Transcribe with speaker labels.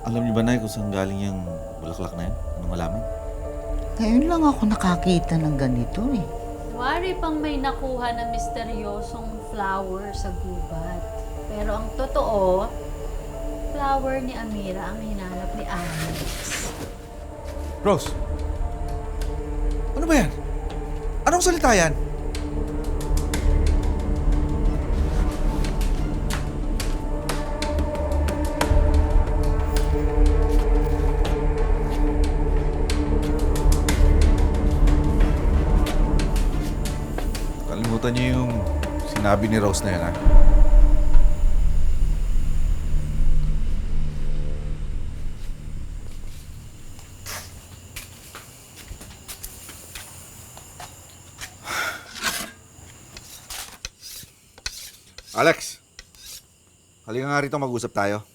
Speaker 1: Alam niyo ba, Nay, kung saan galing yung bulaklak na yan? Anong halaman?
Speaker 2: Ngayon lang ako nakakita ng ganito eh.
Speaker 3: Wari pang may nakuha na misteryosong flower sa gubat. Pero ang totoo, flower ni Amira ang hinanap ni Alex.
Speaker 4: Rose! Ano ba yan? Anong salita yan?
Speaker 1: Kalimutan niyo yung sinabi ni Rose na yan, ha? Alex! Halika nga rito, mag-usap tayo.